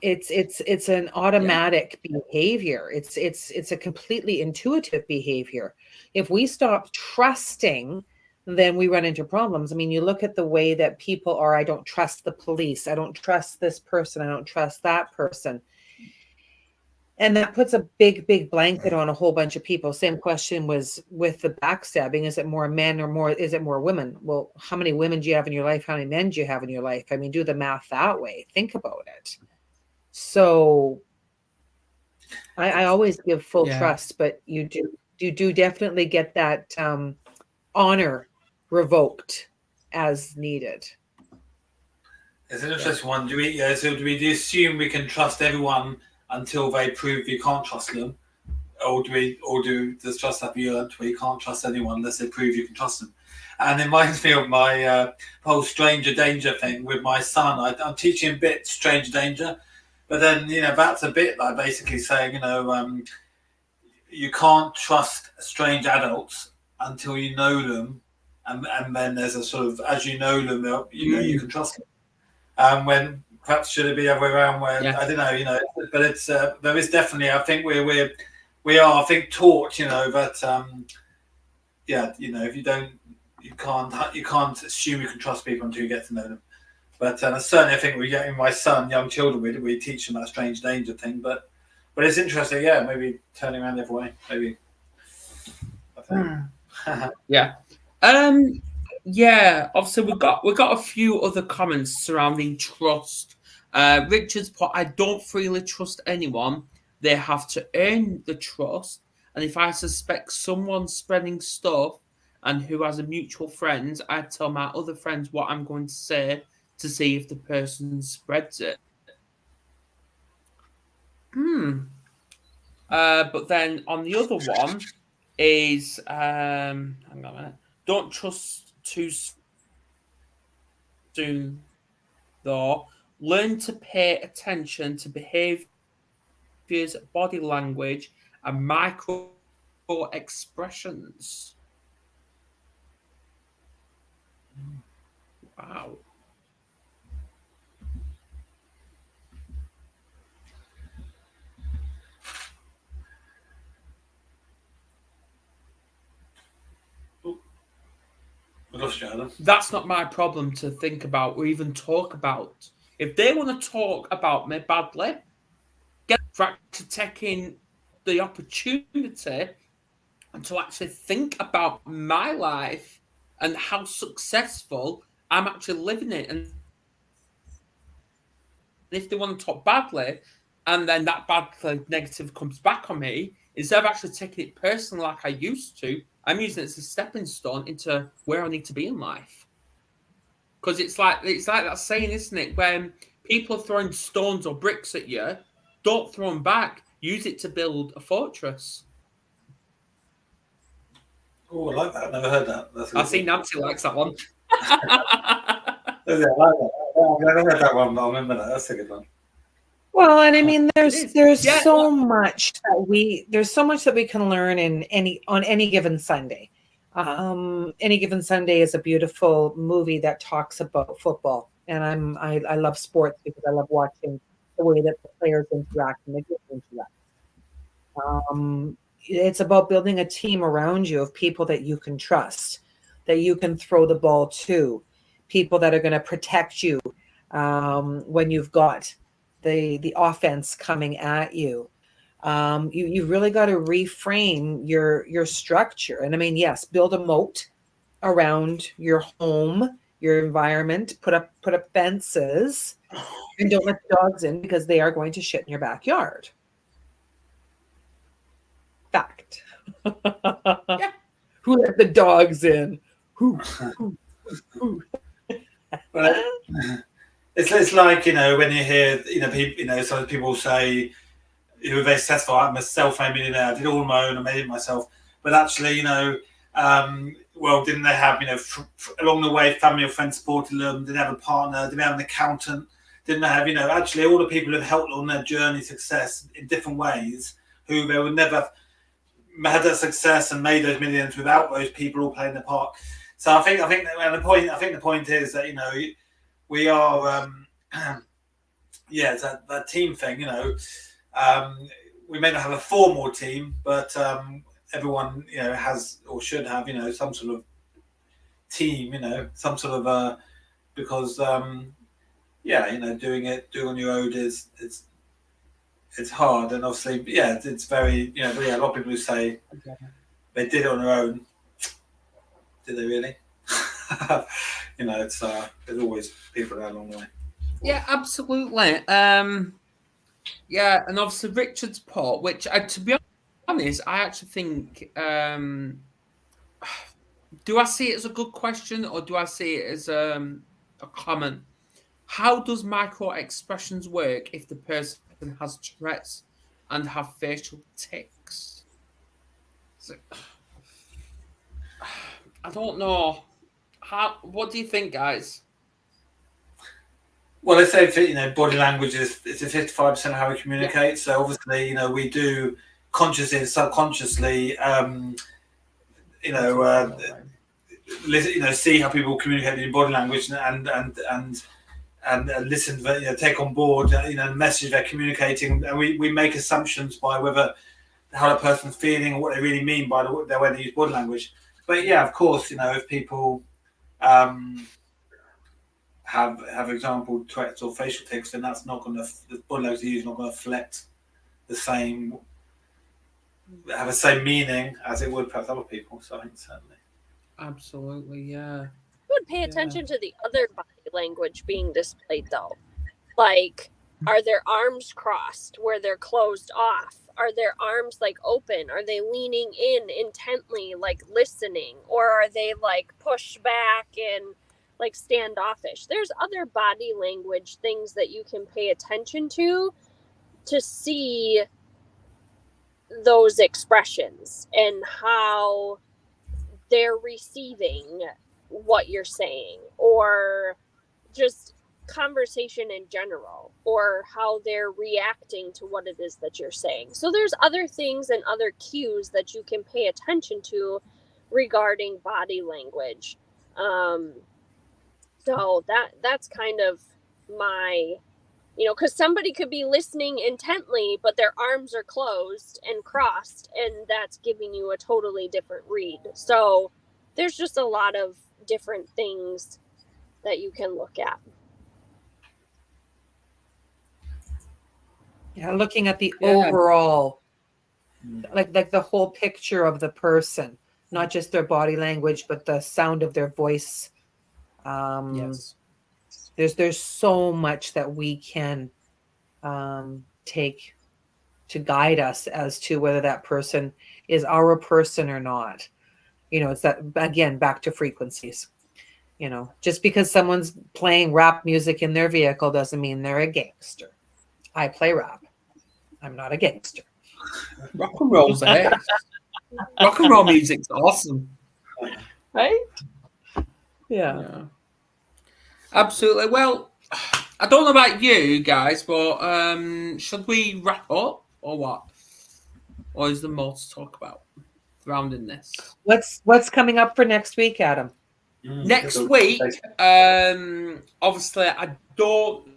It's an automatic behavior. It's a completely intuitive behavior. If we stop trusting, then we run into problems. I mean, you look at the way that people are, I don't trust the police. I don't trust this person. I don't trust that person. And that puts a big blanket on a whole bunch of people. Same question was with the backstabbing. Is it more men or is it more women? Well, how many women do you have in your life? How many men do you have in your life? I mean, do the math that way. Think about it. So I always give full trust, but you do definitely get that honor revoked as needed. It's an interesting one. Do we assume we can trust everyone until they prove you can't trust them, or does trust have you learned where you can't trust anyone unless they prove you can trust them? And it reminds me of my whole stranger danger thing with my son. I'm teaching a bit stranger danger, but then that's a bit like basically saying you can't trust strange adults until you know them, and then there's a sort of, as you know them, you can trust them. When perhaps should it be the other way around? Where I don't know, but it's there is definitely. I think we are, I think, taught, that if you can't assume you can trust people until you get to know them. But certainly, I think we get in my son, young children, we teach them that strange danger thing. But it's interesting, maybe turning around the other way, maybe. I think. Obviously, we've got a few other comments surrounding trust. Richard's put, I don't freely trust anyone. They have to earn the trust. And if I suspect someone spreading stuff and who has a mutual friend, I tell my other friends what I'm going to say to see if the person spreads it. But then on the other one is, hang on a minute. Don't trust too soon, though. Learn to pay attention to behaviors, body language, and micro expressions. Wow. That's not my problem to think about or even talk about. If they want to talk about me badly, get back to taking the opportunity and to actually think about my life and how successful I'm actually living it. And if they want to talk badly, and then that bad negative comes back on me, instead of actually taking it personally like I used to, I'm using it as a stepping stone into where I need to be in life. Because it's like that saying, isn't it? When people are throwing stones or bricks at you, don't throw them back. Use it to build a fortress. Oh, I like that. I've never heard that. I see Nancy likes that one. I like that. I've never heard that one, but I remember that. That's a good one. Well, and I mean, there's so much that we can learn on any given Sunday. Any Given Sunday is a beautiful movie that talks about football, and I love sports because I love watching the way that the players interact and the kids interact. It's about building a team around you of people that you can trust, that you can throw the ball to, people that are going to protect you when you've got the offense coming at you. You've really got to reframe your structure. And I mean, yes, build a moat around your home, your environment, put up fences, and don't let the dogs in because they are going to shit in your backyard. Fact. Yeah. Who let the dogs in? Who? Well, it's like, when you hear, people, some people say, who are very successful, I'm a self-made millionaire, I did all my own, I made it myself. But actually, didn't they have, along the way, family or friends supported them, didn't have a partner, didn't have an accountant, didn't have, actually all the people who've helped on their journey success in different ways, who they would never had that success and made those millions without those people all playing their part. So I think the point is that, we are, it's that team thing, we may not have a formal team, but everyone, has or should have, some sort of team, some sort of, because, doing on your own it's hard. And obviously, it's very, a lot of people who say they did it on their own. Did they really? There's always people there along the way. Yeah, absolutely. And obviously Richard's part, which to be honest, I actually think, do I see it as a good question or do I see it as a comment? How does micro expressions work if the person has Tourette's and have facial tics. So, I don't know. What do you think, guys? Well, let's say body language is 55% of how we communicate. So obviously, we do consciously and subconsciously, see how people communicate in body language and listen, take on board, the message they're communicating. And we make assumptions by how the person's feeling or what they really mean by the way they use body language. But yeah, of course, if people have example Tourette's or facial tics, then that's not going to, the body language is not going to reflect have the same meaning as it would perhaps other people. So I think certainly. Absolutely, yeah. I would pay attention to the other body language being displayed, though. Like, are their arms crossed where they're closed off? Are their arms like open? Are they leaning in intently, like listening? Or are they like pushed back and like standoffish? There's other body language things that you can pay attention to see those expressions and how they're receiving what you're saying, or just conversation in general, or how they're reacting to what it is that you're saying. So there's other things and other cues that you can pay attention to regarding body language. So that's kind of my, because somebody could be listening intently, but their arms are closed and crossed, and that's giving you a totally different read. So there's just a lot of different things that you can look at. Yeah, looking at the overall, like the whole picture of the person, not just their body language, but the sound of their voice. Yes. There's so much that we can take to guide us as to whether that person is our person or not. It's that, again, back to frequencies. Just because someone's playing rap music in their vehicle doesn't mean they're a gangster. I play rap. I'm not a gangster. Rock and roll's ace. Rock and roll music's awesome. Right? Yeah. Absolutely. Well, I don't know about you guys, but should we wrap up or what? Or is there more to talk about surrounding this? What's coming up for next week, Adam? Next week, obviously, I don't.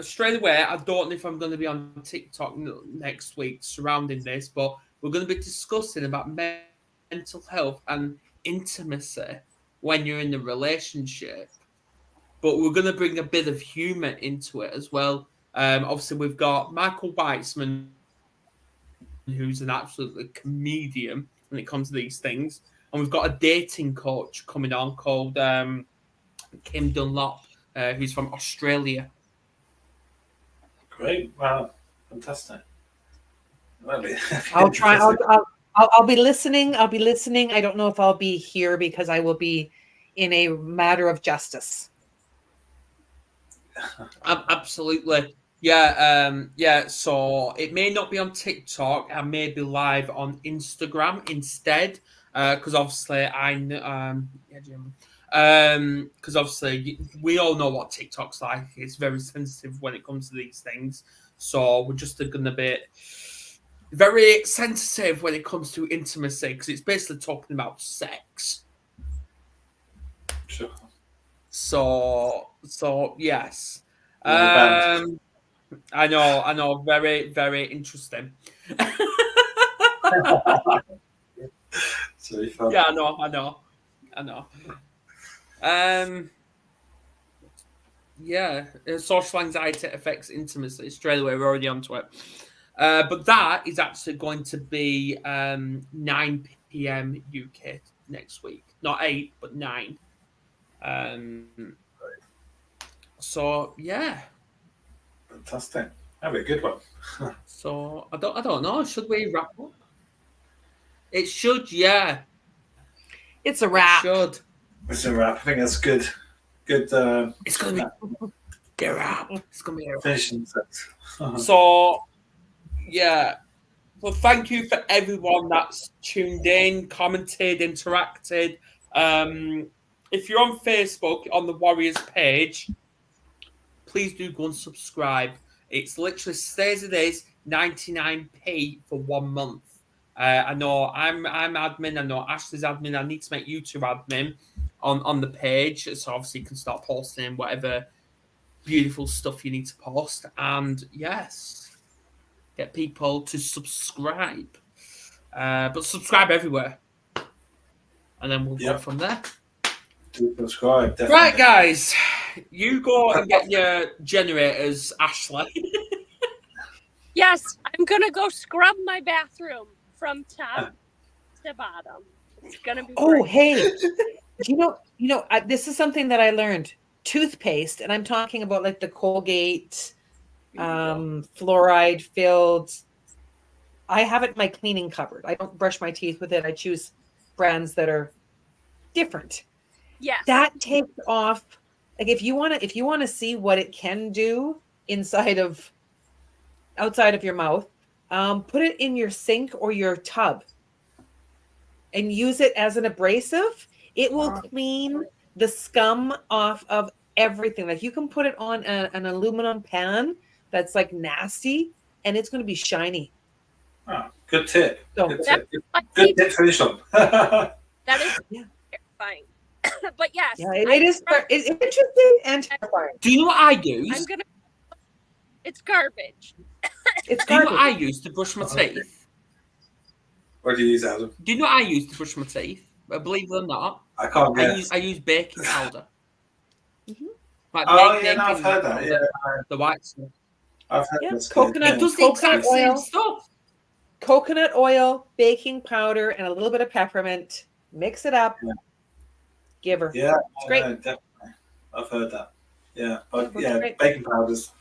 Straight away, I don't know if I'm going to be on TikTok next week surrounding this, but we're going to be discussing about mental health and intimacy when you're in a relationship. But we're going to bring a bit of humour into it as well. Obviously, we've got Michael Weitzman, who's an absolute comedian when it comes to these things. And we've got a dating coach coming on called Kim Dunlop, who's from Australia. Great! Wow, fantastic. I'll try. I'll be listening. I'll be listening. I don't know if I'll be here because I will be in a matter of justice. Absolutely. Yeah. So it may not be on TikTok. I may be live on Instagram instead. Because obviously because obviously we all know what TikTok's like. It's very sensitive when it comes to these things. So we're just going to be very sensitive when it comes to intimacy, because it's basically talking about sex. Sure. So yes. I know. Very, very interesting. It's really fun. Yeah, I know. Social anxiety affects intimacy. Straight away, we're already onto it. But that is actually going to be 9 p.m. UK next week. Not 8, but 9. So, yeah. Fantastic. That'll be a good one. So, I don't know. Should we wrap up? It should, yeah. It's a wrap. It should. It's a wrap. I think that's good. Good. It's going to be a wrap. It's going to be a wrap. Finishing. So, Yeah. Well, thank you for everyone that's tuned in, commented, interacted. If you're on Facebook on the Warriors page, please do go and subscribe. It's literally stays it is 99p for 1 month. I know I'm admin. I know Ashley's admin. I need to make you two admin on the page, so obviously you can start posting whatever beautiful stuff you need to post. And yes, get people to subscribe. But subscribe everywhere, and then we'll go from there. Do subscribe. Definitely. Right, guys, you go and get your generators, Ashley. Yes, I'm gonna go scrub my bathroom from top to bottom. It's gonna be. Oh, great. hey, this is something that I learned. Toothpaste, and I'm talking about like the Colgate, fluoride filled. I have it in my cleaning cupboard. I don't brush my teeth with it. I choose brands that are different. Yes. That takes off. Like if you want to see what it can do outside of your mouth, put it in your sink or your tub and use it as an abrasive. It will clean the scum off of everything. Like you can put it on an aluminum pan that's like nasty and it's going to be shiny. Oh, good tip. So, Good tip. Good tip for this one. That is terrifying. But yes. Yeah, it is. It's interesting and terrifying. Do you know what I use? It's garbage. It's Do you know garbage. what I use to brush my teeth? What do you use, Adam? Do you know what I use to brush my teeth? Believe it or not, I can't guess. I use baking powder. Like Oh, yeah, baking no, I've heard that. powder, Yeah, the white stuff. I've heard Yeah, this. coconut- It does the exact same oil. stuff. Coconut oil, baking powder, and a little bit of peppermint. Mix it up. Yeah. Give her. Yeah, It's great. no, definitely. I've heard that. Yeah, but It's yeah, great. baking powders.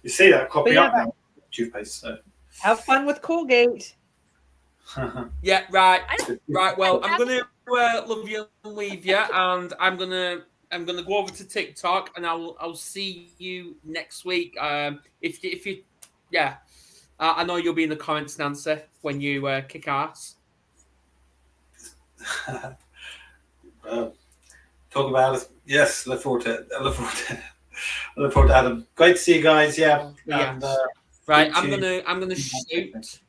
You see that cropping yeah, up now. Toothpaste. So. Have fun with Colgate. Yeah, right. I Right, well, I'm gonna love you and leave you, and I'm gonna go over to TikTok, and I'll see you next week. If you, yeah, I know you'll be in the comments, Nancy, when you kick ass. Talk about it. Yes, look forward to it. I look forward to Adam. Great to see you guys. Yeah. Yeah. And, Right, speak I'm to you. gonna shoot.